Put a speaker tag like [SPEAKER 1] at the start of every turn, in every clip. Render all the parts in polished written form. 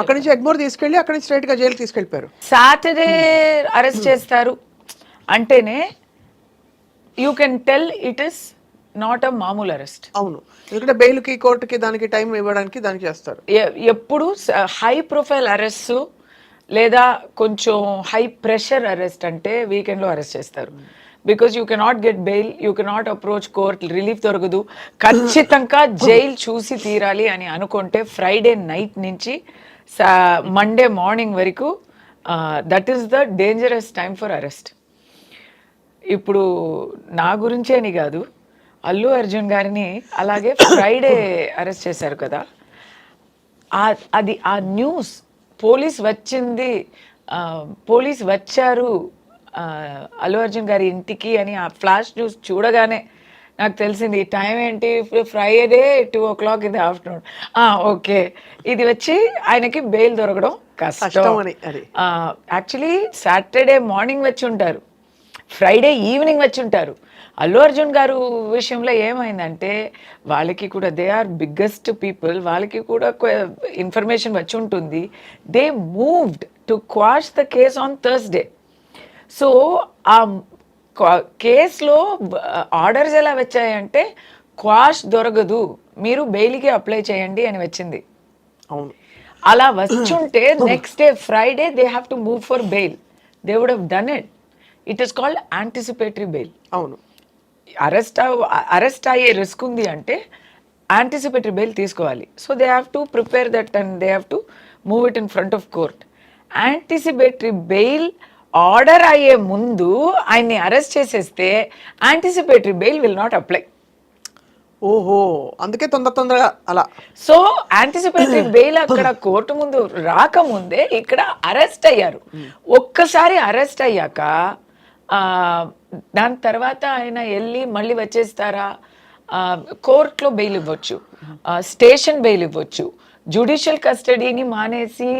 [SPEAKER 1] అక్కడి నుంచి ఎగ్మోర్ తీసుకెళ్ళి అక్కడి నుంచి స్ట్రైట్ గా జైలు తీసుకెళ్ళిపోయారు.
[SPEAKER 2] సాటర్డే అరెస్ట్ చేస్తారు అంటేనే you can tell it is not a మామూలు అరెస్ట్.
[SPEAKER 1] అవును, ఎందుకంటే బెయిల్ కి కోర్టుకి దానికి టైం ఇవ్వడానికి దానికి చేస్తారు.
[SPEAKER 2] ఎప్పుడు హై ప్రొఫైల్ అరెస్ట్ లేదా కొంచెం హై ప్రెషర్ అరెస్ట్ అంటే వీకెండ్లో అరెస్ట్ చేస్తారు. Because you cannot get bail, you cannot approach court, relief దొరకదు, ఖచ్చితంగా జైలు చూసి తీరాలి అని అనుకుంటే ఫ్రైడే నైట్ నుంచి మండే మార్నింగ్ వరకు that is the dangerous time for arrest. ఇప్పుడు నా గురించే అని కాదు, అల్లు అర్జున్ గారిని అలాగే ఫ్రైడే అరెస్ట్ చేశారు కదా, అది ఆ న్యూస్ పోలీస్ వచ్చింది, పోలీస్ వచ్చారు అల్లు అర్జున్ గారి ఇంటికి అని ఆ ఫ్లాష్ న్యూస్ చూడగానే నాకు తెలిసింది ఈ టైం ఏంటి, Friday 2 o'clock in the afternoon. Okay, ఇది వచ్చి ఆయనకి బెయిల్ దొరకడం కష్టం
[SPEAKER 1] అని.
[SPEAKER 2] యాక్చువల్లీ సాటర్డే మార్నింగ్ వచ్చి ఉంటారు, ఫ్రైడే ఈవినింగ్ వచ్చి ఉంటారు. అల్లు అర్జున్ గారు విషయంలో ఏమైందంటే వాళ్ళకి కూడా దే ఆర్ బిగ్గెస్ట్ పీపుల్, వాళ్ళకి కూడా ఇన్ఫర్మేషన్ వచ్చి ఉంటుంది. They moved to quash the case on Thursday. So ఆ కేసులో ఆర్డర్స్ ఎలా వచ్చాయంటే క్వాష్ దొరకదు, మీరు బెయిల్కి అప్లై చేయండి అని వచ్చింది.
[SPEAKER 1] అవును,
[SPEAKER 2] అలా వచ్చుంటే next day Friday they have to move for bail, they would have done it. It is called anticipatory bail.
[SPEAKER 1] అవును,
[SPEAKER 2] అరెస్ట్ అయ్యే రిస్క్ ఉంది అంటే యాంటిసిపేటరీ బెయిల్ తీసుకోవాలి. So they have to prepare that and they have to move it in front of court. Anticipatory bail order అయ్యే ముందు ఆయన్ని arrest చేసేస్తే anticipatory bail will not apply.
[SPEAKER 1] ఓహో, అందుకే తొందరగా అలా.
[SPEAKER 2] సో యాంటిసిపేటరీ బెయిల్ అక్కడ కోర్టు ముందు రాకముందే ఇక్కడ అరెస్ట్ అయ్యారు. ఒక్కసారి అరెస్ట్ అయ్యాక దాని తర్వాత ఆయన వెళ్ళి మళ్ళీ వచ్చేస్తారా, కోర్టులో బెయిల్ ఇవ్వచ్చు, స్టేషన్ బెయిల్ ఇవ్వచ్చు, జ్యుడిషియల్ కస్టడీని మానేసి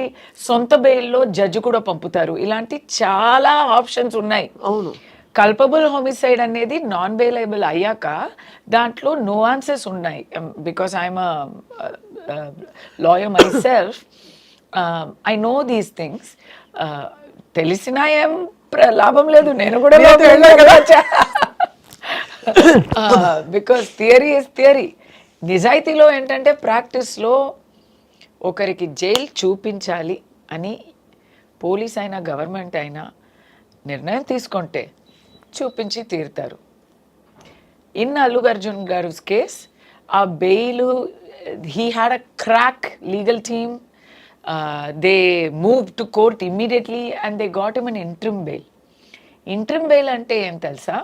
[SPEAKER 2] సొంత బెయిల్లో జడ్జి కూడా పంపుతారు. ఇలాంటి చాలా ఆప్షన్స్ ఉన్నాయి.
[SPEAKER 1] అవును,
[SPEAKER 2] కల్పబుల్ హోమిసైడ్ అనేది నాన్ బెయిలబుల్ అయ్యాక దాంట్లో నువాన్సెస్ ఉన్నాయి. Because I'm lawyer my self, I know these things. తెలిసినా ఏం లాభం లేదు, నేను కూడా బికాస్ థియరీ ఇస్ థియరీ. నిజాయితీలో ఏంటంటే ప్రాక్టీస్లో ఒకరికి జైలు చూపించాలి అని పోలీస్ అయినా గవర్నమెంట్ అయినా నిర్ణయం తీసుకుంటే చూపించి తీరుతారు. ఇన్ అల్లు అర్జున్ గారు కేస్ ఆ bail, he had a crack legal team, they move to court immediately and they got him an interim bail. Interim bail అంటే ఏం తెలుసా,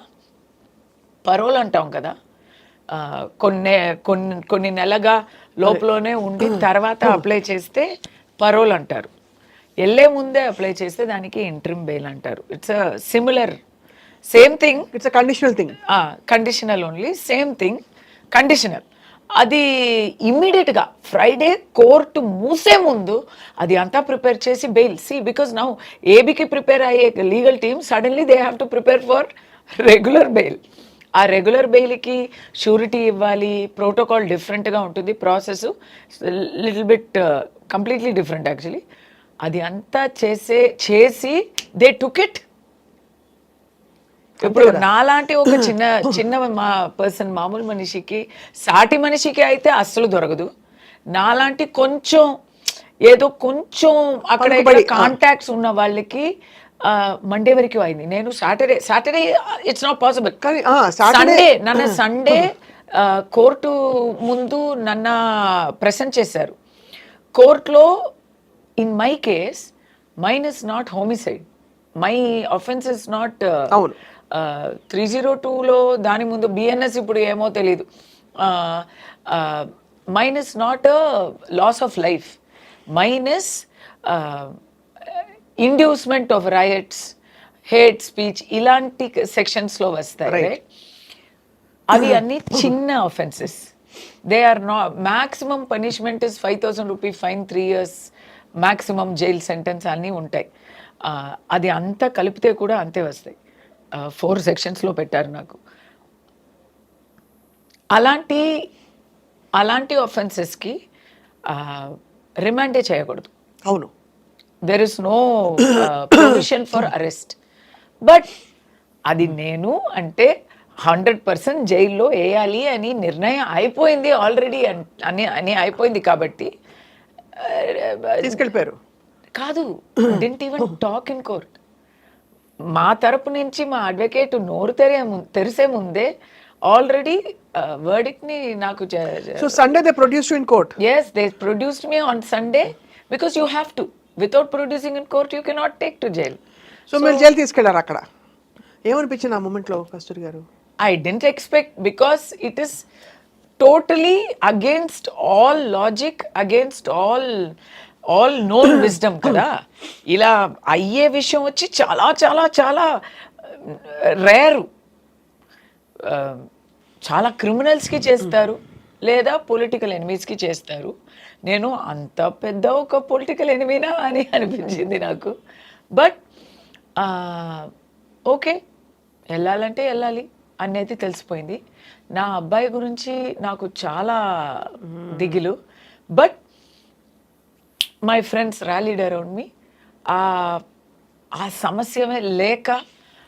[SPEAKER 2] పరోల్ అంటాం కదా, కొన్ని నెలగా లోపలనే ఉండి తర్వాత అప్లై చేస్తే పరోల్ అంటారు. వెళ్ళే ముందే అప్లై చేస్తే దానికి ఇంట్రిమ్ బెయిల్ అంటారు. It's a similar, same thing,
[SPEAKER 1] it's a conditional thing.
[SPEAKER 2] Conditional only, same thing, conditional. అది ఇమ్మీడియట్గా ఫ్రైడే కోర్టు మూసే ముందు అది అంతా ప్రిపేర్ చేసి బెయిల్. సి బికాస్ నౌ ఏబీకి ప్రిపేర్ అయ్యే legal team suddenly they have to prepare for regular bail. ఆ రెగ్యులర్ బెయిల్కి షూరిటీ ఇవ్వాలి, ప్రోటోకాల్ డిఫరెంట్గా ఉంటుంది, process little bit completely different actually. అది అంతా చేసి దే టుక్ ఇట్. ఇప్పుడు నాలాంటి ఒక చిన్న పర్సన్, మామూలు మనిషికి, సాటి మనిషికి అయితే అస్సలు దొరకదు. నాలాంటి కొంచెం ఏదో కొంచెం అక్కడ కాంటాక్ట్స్ ఉన్న వాళ్ళకి మండే వరకు అయింది. నేను సాటర్డే ఇట్స్ నాట్ పాసిబుల్, కానీ సండే కోర్టు ముందు నన్ను ప్రెసెంట్ చేశారు. కోర్టులో in my case mine is not homicide, my offence is not 302లో దాని ముందు బిఎన్ఎస్, ఇప్పుడు ఏమో తెలీదు. Mine is not loss of life, mine is inducement of rights, hate speech, ఇలాంటి సెక్షన్స్లో వస్తాయి. అవి అన్ని చిన్న offences. They are not, maximum punishment is 5,000 rupee fine, 3 years maximum jail sentence అన్నీ ఉంటాయి. అది అంతా కలిపితే కూడా అంతే వస్తాయి. 4 sectionsలో పెట్టారు నాకు. అలాంటి అఫెన్సెస్కి రిమాండే చేయకూడదు.
[SPEAKER 1] అవును.
[SPEAKER 2] There is no provision for arrest. But అది నేను అంటే 100% జైల్లో వేయాలి అని నిర్ణయం అయిపోయింది ఆల్రెడీ అని అయిపోయింది కాబట్టి
[SPEAKER 1] తీసుకెళ్ళిపోయారు.
[SPEAKER 2] కాదు, didn't even talk in court. మా తరపు నుంచి మా అడ్వకేట్ నోరు తెరిసే ముందే ఆల్రెడీ వర్డిక్ట్ ని నాకు
[SPEAKER 1] so Sunday they produce in court.
[SPEAKER 2] yes they produced me on Sunday because you have to, without producing in court you cannot take to jail.
[SPEAKER 1] So మీరు jail తీసుకెళ్లారు. అక్కడ ఏమనిపించింది ఆ మూమెంట్ లో కస్తూరి గారు?
[SPEAKER 2] I didn't expect, because it is totally against all logic, against all known wisdom కదా. ఇలా అయ్యే విషయం వచ్చి చాలా చాలా చాలా రేరు. చాలా క్రిమినల్స్కి చేస్తారు లేదా పొలిటికల్ ఎనిమీస్కి చేస్తారు. నేను అంత పెద్ద ఒక పొలిటికల్ ఎనిమీనా అని అనిపించింది నాకు. బట్ ఓకే, వెళ్ళాలంటే వెళ్ళాలి అనేది తెలిసిపోయింది. నా అబ్బాయి గురించి నాకు చాలా దిగులు. But my friends rallied around me. ఆ సమస్యమే లేక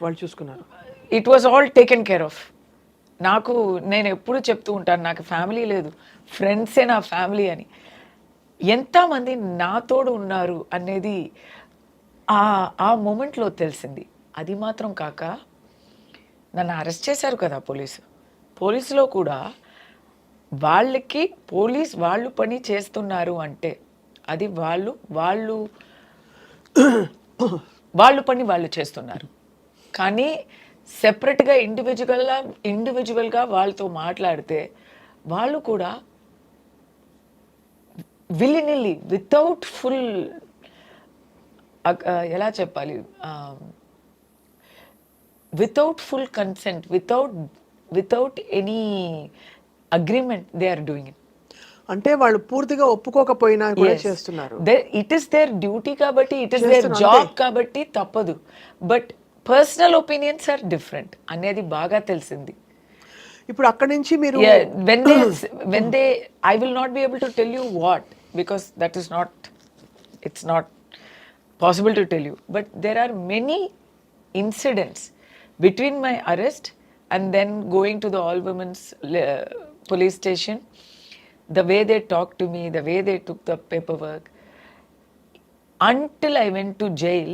[SPEAKER 1] వాళ్ళు చూసుకున్నారు.
[SPEAKER 2] It was all taken care of. నేను ఎప్పుడు చెప్తూ ఉంటాను, నాకు ఫ్యామిలీ లేదు, ఫ్రెండ్సే నా ఫ్యామిలీ అని. ఎంతమంది నాతోడు ఉన్నారు అనేది ఆ మూమెంట్లో తెలిసింది. అది మాత్రం కాక నన్ను అరెస్ట్ చేశారు కదా పోలీసులో కూడా వాళ్ళకి వాళ్ళు పని చేస్తున్నారు అంటే అది వాళ్ళు పని వాళ్ళు చేస్తున్నారు. కానీ సెపరేట్గా ఇండివిజువల్గా వాళ్ళతో మాట్లాడితే వాళ్ళు కూడా విల్లినిల్లి వితౌట్ ఫుల్ ఎలా చెప్పాలి, without full consent, without any agreement they are doing it.
[SPEAKER 1] అంటే వాళ్ళు పూర్తిగా ఒప్పుకోకపోయినా కూడా చేస్తున్నారు.
[SPEAKER 2] ఇట్ ఇస్ దేర్ డ్యూటీ కాబట్టి, ఇట్ ఇస్ దేర్ జాబ్ కాబట్టి తప్పదు. But personal opinions are different అనేది బాగా తెలిసింది.
[SPEAKER 1] ఇప్పుడు అక్కడి నుంచి మీరు
[SPEAKER 2] when they I will not be able to tell you what, because that is not, it's not possible to tell you. But there are many incidents between my arrest and then going to the all women's police station, the way they talked to me, the way they took the paperwork, until I went to jail.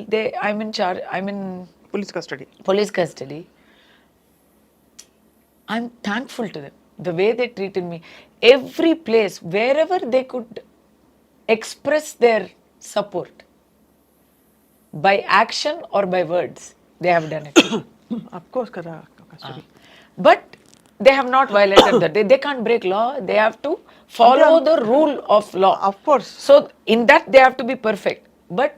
[SPEAKER 2] I'm in police custody. I'm thankful to them, the way they treated me. Every place, wherever they could express their support by action or by words, they have done it.
[SPEAKER 1] Of course kada Kasturi.
[SPEAKER 2] But they have not violated that. They can't break law. They have to follow the rule of law.
[SPEAKER 1] Of course.
[SPEAKER 2] So in that they have to be perfect. But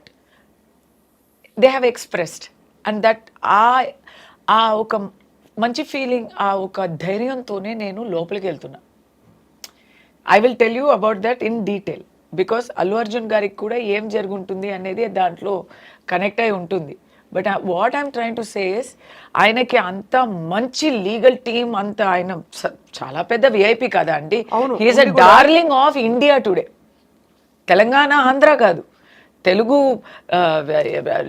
[SPEAKER 2] they have expressed, and that ఒక మంచి feeling, ఆ ఒక ధైర్యంతోనే నేను లోపలికి వెళ్తున్నా. I will tell you about that in detail, because Allu Arjun గారికి కూడా ఏం జరుగుంటుంది అనేది దాంట్లో కనెక్ట్ అయి ఉంటుంది. But what I'm trying to say is, ఆయనకి అంత మంచి లీగల్ టీమ్, అంత ఆయన చాలా పెద్ద విఐపి కదా అండి. He is a darling of India today. Telangana, Andhra కాదు, తెలుగు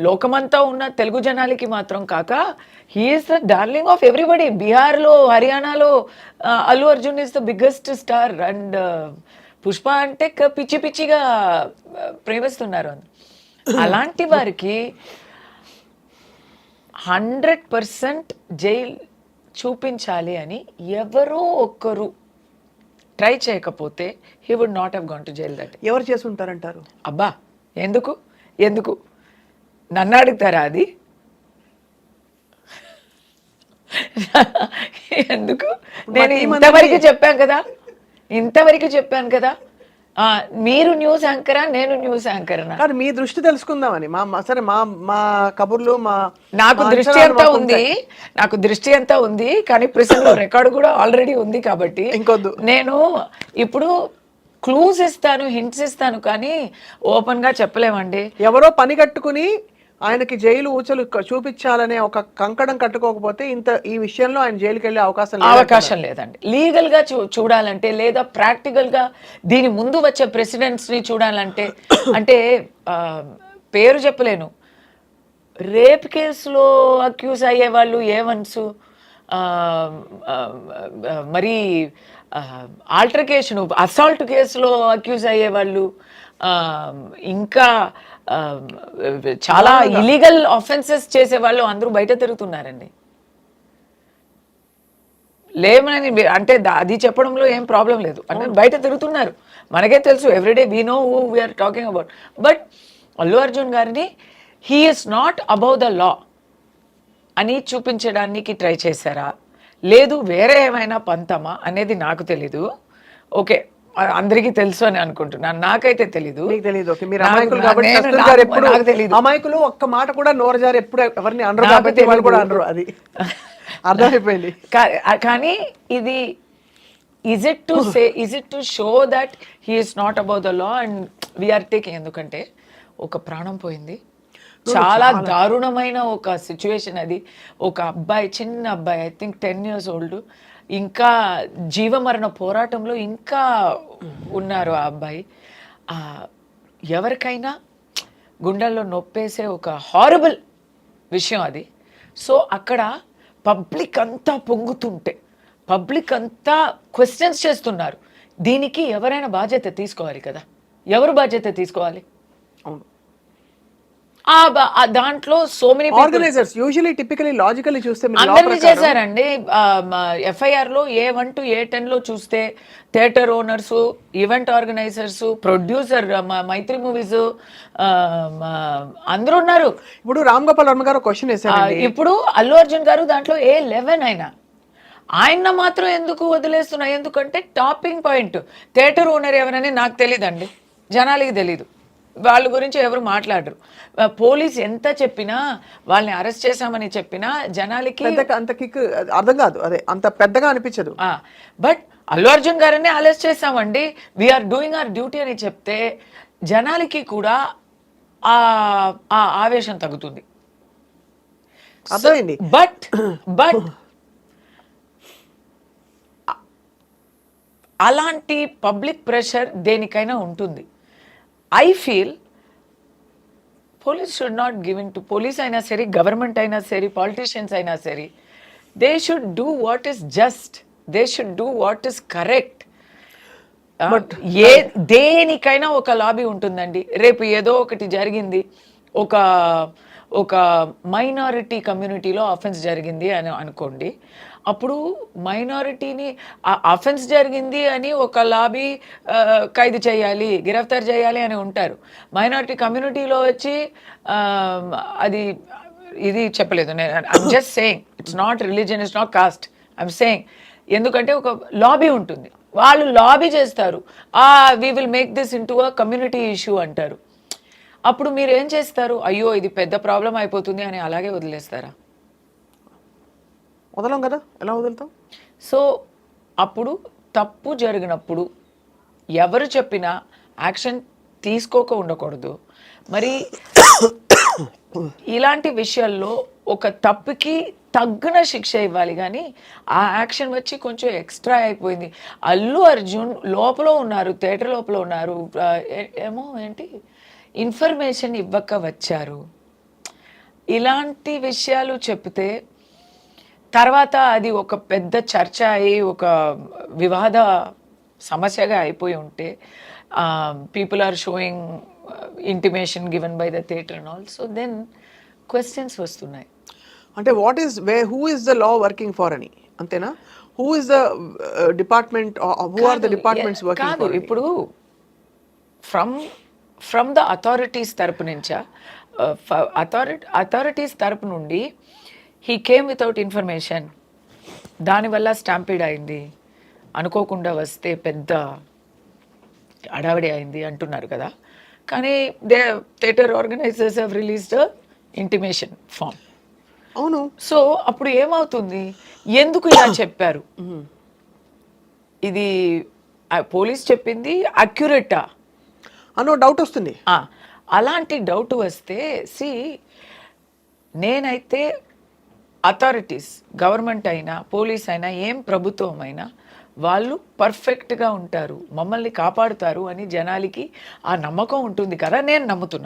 [SPEAKER 2] లోకమంతా ఉన్న తెలుగు జనాలకి మాత్రం కాక he is the darling of everybody. బీహార్లో, హర్యానాలో Allu Arjun is the biggest star. And Pushpa అంటే పిచ్చి పిచ్చిగా ప్రేమిస్తున్నారు. అలాంటి వారికి 100% జైల్ చూపించాలి అని ఎవరో ఒక్కరు ట్రై చేయకపోతే he would not have gone to jail. That
[SPEAKER 1] ఎవరు చేసి ఉంటారంటారు?
[SPEAKER 2] అబ్బా, ఎందుకు నన్ను అడుగుతారా అది? ఎందుకు? నేను ఇంతవరకు చెప్పాను కదా. మీరు న్యూస్ యాంకరా, నేను న్యూస్ యాంకర్నా?
[SPEAKER 1] కానీ మీ దృష్టి తెలుసుకుందామని. సరే, మా కబుర్లు,
[SPEAKER 2] నాకు దృష్టి అంతా ఉంది కానీ ప్రెసెంట్ రికార్డు కూడా ఆల్రెడీ ఉంది కాబట్టి
[SPEAKER 1] ఇంకొద్దు.
[SPEAKER 2] నేను ఇప్పుడు క్లూస్ ఇస్తాను, హింట్స్ ఇస్తాను, కానీ ఓపెన్ గా చెప్పలేమండి.
[SPEAKER 1] ఎవరో పని కట్టుకుని ఆయనకి జైలు ఊచలు చూపించాలనే ఒక కంకణం కట్టుకోకపోతే ఈ విషయంలో ఆయన జైలుకి వెళ్ళే అవకాశం లేదు.
[SPEAKER 2] అవకాశం లేదండి. లీగల్ గా చూడాలంటే లేదా ప్రాక్టికల్ గా దీని ముందు వచ్చే ప్రెసిడెంట్స్ ని చూడాలంటే అంటే పేరు చెప్పలేను, రేప్ కేసులో అక్యూజ్ అయ్యే వాళ్ళు ఏవన్స్, మరి ఆల్టర్కేషన్ అసాల్ట్ కేసులో అక్యూజ్ అయ్యే వాళ్ళు, ఇంకా చాలా ఇలీగల్ ఆఫెన్సెస్ చేసే వాళ్ళు అందరూ బయట తిరుగుతున్నారండి. లేమని అంటే అది చెప్పడంలో ఏం ప్రాబ్లం లేదు, అంటే బయట తిరుగుతున్నారు, మనకే తెలుసు, everyday we know who we are talking about. But Allu Arjun గారిని he is not above the law అని చూపించడానికి ట్రై చేశారా, లేదు వేరే ఏమైనా పంతమా అనేది నాకు తెలీదు. ఓకే, అందరికీ తెలుసు అని అనుకుంటున్నాను, నాకైతే తెలీదు.
[SPEAKER 1] నాకు తెలీదు. అమాయకులు ఒక్క మాట కూడా నోరు జారి ఎప్పుడు ఎవరిని అనరు కాబట్టి వాళ్ళు కూడా అనరు, అది అర్థమైపోయింది.
[SPEAKER 2] కానీ ఇది is it to show that he is not about the law and we are taking, ఎందుకంటే ఒక ప్రాణం పోయింది, చాలా దారుణమైన ఒక సిచ్యువేషన్ అది. ఒక అబ్బాయి, చిన్న అబ్బాయి, ఐ థింక్ 10 years old, ఇంకా జీవమరణ పోరాటంలో ఇంకా ఉన్నారు ఆ అబ్బాయి. ఎవరికైనా గుండెల్లో నొప్పేసే ఒక హారబుల్ విషయం అది. సో అక్కడ పబ్లిక్ అంతా పొంగుతుంటే, పబ్లిక్ అంతా క్వశ్చన్స్ చేస్తున్నారు, దీనికి ఎవరైనా బాధ్యత తీసుకోవాలి కదా. ఎవరు బాధ్యత తీసుకోవాలి?
[SPEAKER 1] అవును,
[SPEAKER 2] దాంట్లో so many
[SPEAKER 1] organisers usually typically logically చూస్తే
[SPEAKER 2] అందరినీ చేశారండి. FIR లో A1 to A10 లో చూస్తే theatre owners, event organisers, producer, Mythri movies అందరూ ఉన్నారు.
[SPEAKER 1] ఇప్పుడు రామ్ గోపాల్ వర్మ గారు క్వశ్చన్ వేశారు,
[SPEAKER 2] ఇప్పుడు అల్లు అర్జున్ గారు దాంట్లో A11 అయినా ఆయన మాత్రం ఎందుకు వదిలేస్తున్నా? ఎందుకంటే టాపింగ్ పాయింట్ థియేటర్ ఓనర్ ఎవరని నాకు తెలియదండి, జనాలకి తెలీదు, వాళ్ళ గురించి ఎవరు మాట్లాడరు. పోలీస్ ఎంత చెప్పినా, వాళ్ళని అరెస్ట్ చేశామని చెప్పినా జనాలకి
[SPEAKER 1] అంత కిక్ అర్థం కాదు, అదే అంత పెద్దగా అనిపించదు.
[SPEAKER 2] బట్ అల్లు అర్జున్ గారిని అరెస్ట్ చేశామండి, వీఆర్ డూయింగ్ అవర్ డ్యూటీ అని చెప్తే జనాలకి కూడా ఆ ఆవేశం తగ్గుతుంది.
[SPEAKER 1] అర్థమైంది.
[SPEAKER 2] బట్ అలాంటి పబ్లిక్ ప్రెషర్ దేనికైనా ఉంటుంది. I feel police should not given to, police అయినా సరే, గవర్నమెంట్ అయినా సరే, పాలిటీషియన్స్ అయినా సరే, they should do what is just, they should do what is correct. దేనికైనా ఒక లాబీ ఉంటుందండి. రేపు ఏదో ఒకటి జరిగింది, ఒక మైనారిటీ కమ్యూనిటీలో అఫెన్స్ జరిగింది అని అనుకోండి, అప్పుడు మైనారిటీని అఫెన్స్ జరిగింది అని ఒక లాబీ ఖైదు చేయాలి, గిరఫ్తార్ చేయాలి అని ఉంటారు. మైనారిటీ కమ్యూనిటీలో వచ్చి ఇది చెప్పలేదు నేను, I'm just saying, it's not religion, it's not cost, I'm saying. ఎందుకంటే ఒక లాబీ ఉంటుంది, వాళ్ళు లాబీ చేస్తారు, we will make this into a community issue అంటారు. అప్పుడు మీరు ఏం చేస్తారు? అయ్యో ఇది పెద్ద ప్రాబ్లం అయిపోతుంది అని అలాగే వదిలేస్తారా?
[SPEAKER 1] వదలం కదా, ఎలా వదులుతాం?
[SPEAKER 2] సో అప్పుడు తప్పు జరిగినప్పుడు ఎవరు చెప్పినా యాక్షన్ తీసుకోక ఉండకూడదు. మరి ఇలాంటి విషయాల్లో ఒక తప్పుకి తగ్గిన శిక్ష ఇవ్వాలి, కానీ ఆ యాక్షన్ వచ్చి కొంచెం ఎక్స్ట్రా అయిపోయింది. అల్లు అర్జున్ లోపల ఉన్నారు, థియేటర్ లోపల ఉన్నారు, ఏమో ఏంటి ఇన్ఫర్మేషన్ ఇవ్వక వచ్చారు, ఇలాంటి విషయాలు చెప్తే తర్వాత అది ఒక పెద్ద చర్చ అయి ఒక వివాద సమస్యగా అయిపోయి ఉంటే, people are showing intimation given by the theatre and all, so then questions వస్తున్నాయి.
[SPEAKER 1] అంటే who is the law working for అని, అంతేనా? Who is the department, who are the departments working for?
[SPEAKER 2] ఇప్పుడు ఫ్రమ్ ద అథారిటీస్ తరపు నుంచా, authorities తరపు నుండి he came without information, దానివల్ల స్టాంపీడ్ అయింది, అనుకోకుండా వస్తే పెద్ద అడావిడి అయింది అంటున్నారు కదా. కానీ theatre organisers have released intimation form.
[SPEAKER 1] అవును.
[SPEAKER 2] సో అప్పుడు ఏమవుతుంది, ఎందుకు ఇలా చెప్పారు, ఇది పోలీస్ చెప్పింది అక్యురేటా
[SPEAKER 1] అనో డౌట్ వస్తుంది.
[SPEAKER 2] అలాంటి డౌట్ వస్తే నేనైతే అథారిటీస్, గవర్నమెంట్ అయినా పోలీస్ అయినా ఏం ప్రభుత్వం అయినా వాళ్ళు పర్ఫెక్ట్గా ఉంటారు, మమ్మల్ని కాపాడుతారు అని జనాలకి ఆ నమ్మకం ఉంటుంది కదా, నేను నమ్ముతున్నాను.